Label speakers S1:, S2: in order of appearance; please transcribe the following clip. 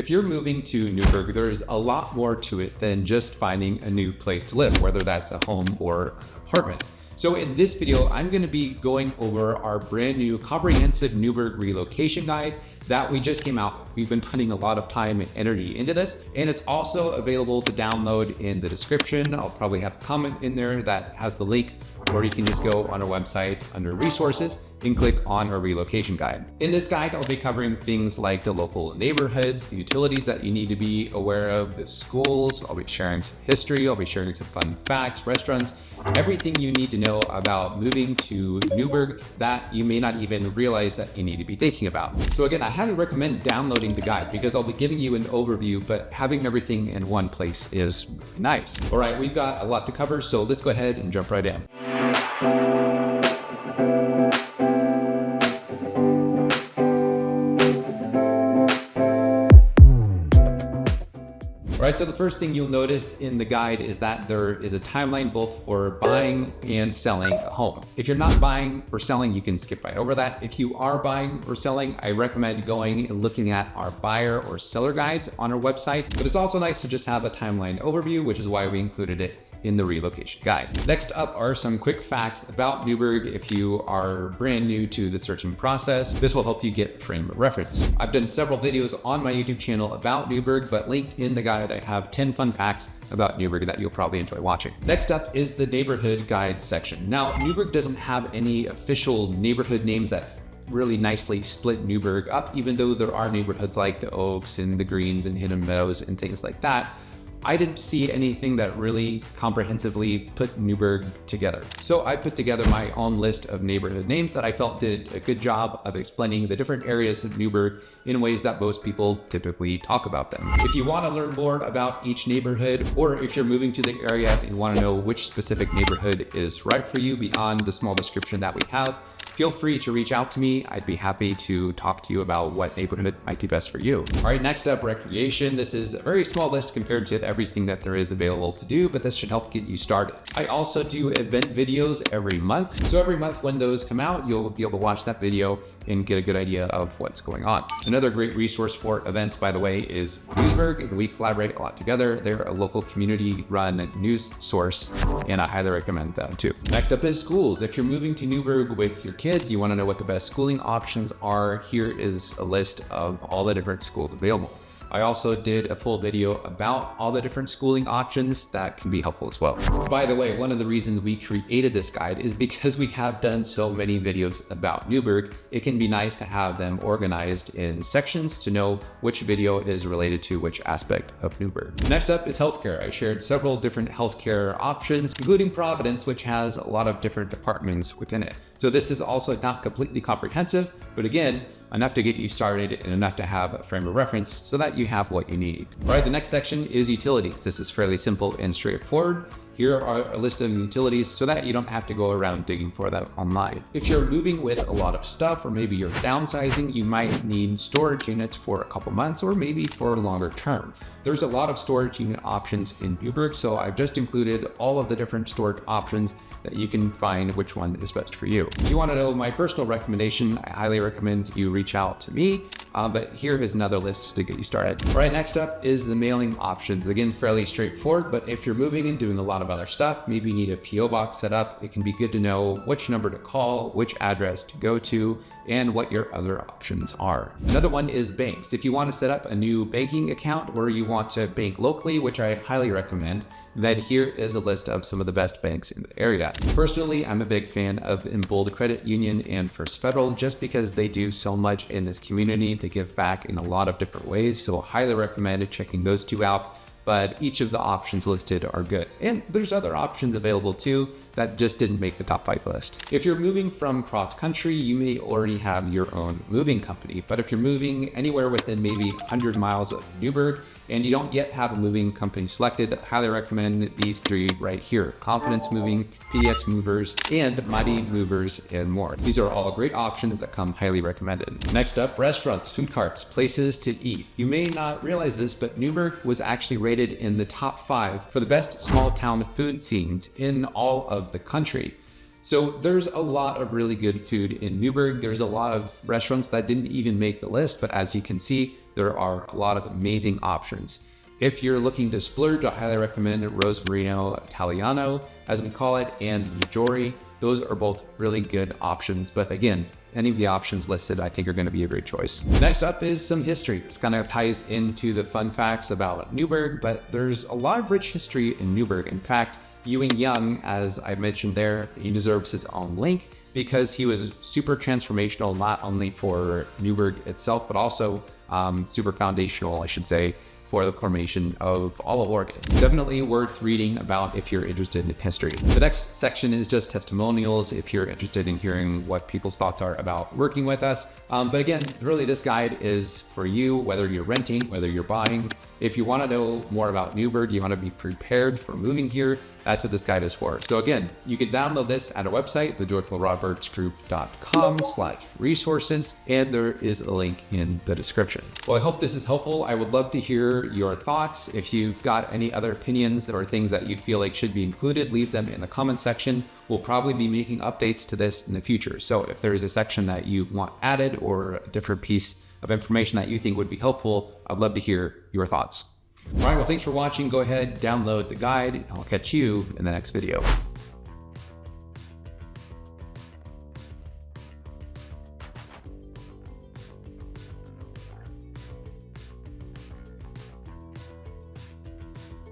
S1: If you're moving to Newberg, there's a lot more to it than just finding a new place to live, whether that's a home or an apartment. So in this video, I'm going to be going over our brand new comprehensive Newberg Relocation guide that we just came out. We've been putting a lot of time and energy into this, and it's also available to download in the description. I'll probably have a comment in there that has the link, or you can just go on our website under resources and click on our relocation guide. In this guide, I'll be covering things like the local neighborhoods, the utilities that you need to be aware of, the schools. I'll be sharing some history. I'll be sharing some fun facts, restaurants, everything you need to know about moving to Newberg that you may not even realize that you need to be thinking about. So again, I highly recommend downloading the guide because I'll be giving you an overview, but having everything in one place is nice. All right, we've got a lot to cover, so let's go ahead and jump right in. All right, so the first thing you'll notice in the guide is that there is a timeline both for buying and selling a home. If you're not buying or selling, you can skip right over that. If you are buying or selling, I recommend going and looking at our buyer or seller guides on our website. But it's also nice to just have a timeline overview, which is why we included it in the relocation guide. Next up are some quick facts about Newberg if you are brand new to the searching process. This will help you get frame of reference. I've done several videos on my YouTube channel about Newberg, but linked in the guide, I have 10 fun facts about Newberg that you'll probably enjoy watching. Next up is the neighborhood guide section. Now, Newberg doesn't have any official neighborhood names that really nicely split Newberg up, even though there are neighborhoods like the Oaks and the Greens and Hidden Meadows and things like that. I didn't see anything that really comprehensively put Newberg together. So I put together my own list of neighborhood names that I felt did a good job of explaining the different areas of Newberg in ways that most people typically talk about them. If you want to learn more about each neighborhood, or if you're moving to the area and want to know which specific neighborhood is right for you beyond the small description that we have, feel free to reach out to me. I'd be happy to talk to you about what neighborhood might be best for you. All right, next up, recreation. This is a very small list compared to everything that there is available to do, but this should help get you started. I also do event videos every month. So every month when those come out, you'll be able to watch that video and get a good idea of what's going on. Another great resource for events, by the way, is Newsberg, and we collaborate a lot together. They're a local community-run news source, and I highly recommend them too. Next up is schools. If you're moving to Newberg with your kids, you want to know what the best schooling options are, here is a list of all the different schools available. I also did a full video about all the different schooling options that can be helpful as well. By the way, one of the reasons we created this guide is because we have done so many videos about Newberg. It can be nice to have them organized in sections to know which video is related to which aspect of Newberg. Next up is healthcare. I shared several different healthcare options, including Providence, which has a lot of different departments within it. So this is also not completely comprehensive, but again, enough to get you started and enough to have a frame of reference so that you have what you need. All right, the next section is utilities. This is fairly simple and straightforward. Here are a list of utilities so that you don't have to go around digging for that online. If you're moving with a lot of stuff, or maybe you're downsizing, you might need storage units for a couple months or maybe for a longer term. There's a lot of storage unit options in Newberg, so I've just included all of the different storage options that you can find which one is best for you. If you want to know my personal recommendation, I highly recommend you reach out to me, but here is another list to get you started. All right, next up is the mailing options. Again, fairly straightforward, but if you're moving and doing a lot of other stuff, maybe you need a PO box set up, it can be good to know which number to call, which address to go to, and what your other options are. Another one is banks. If you want to set up a new banking account or you want to bank locally, which I highly recommend, then here is a list of some of the best banks in the area. Personally, I'm a big fan of Emboldened Credit Union and First Federal just because they do so much in this community. They give back in a lot of different ways, so highly recommend checking those two out. But each of the options listed are good. And there's other options available too that just didn't make the top 5 list. If you're moving from cross country, you may already have your own moving company. But if you're moving anywhere within maybe 100 miles of Newberg, and you don't yet have a moving company selected, I highly recommend these 3 right here: Confidence Moving, PDX Movers, and Mighty Movers, and more. These are all great options that come highly recommended. Next up, restaurants, food carts, places to eat. You may not realize this, but Newberg was actually rated in the top 5 for the best small town food scenes in all of the country. So there's a lot of really good food in Newberg. There's a lot of restaurants that didn't even make the list, but as you can see, there are a lot of amazing options. If you're looking to splurge, I highly recommend Rosmarino Italiano, as we call it, and Maggiore. Those are both really good options. But again, any of the options listed, I think are going to be a great choice. Next up is some history. This kind of ties into the fun facts about Newberg, but there's a lot of rich history in Newberg. In fact, Ewing Young, as I mentioned there, he deserves his own link because he was super transformational, not only for Newberg itself, but also super foundational, I should say, for the formation of all of Oregon. Definitely worth reading about if you're interested in history. The next section is just testimonials if you're interested in hearing what people's thoughts are about working with us. But again, really this guide is for you, whether you're renting, whether you're buying. If you want to know more about Newberg, you want to be prepared for moving here, that's what this guide is for. So again, you can download this at our website, thejoyfulrobertsgroup.com/resources, and there is a link in the description. Well, I hope this is helpful. I would love to hear your thoughts. If you've got any other opinions or things that you feel like should be included, leave them in the comment section. We'll probably be making updates to this in the future. So if there is a section that you want added or a different piece of information that you think would be helpful, I'd love to hear your thoughts. All right, well, thanks for watching. Go ahead, download the guide, and I'll catch you in the next video.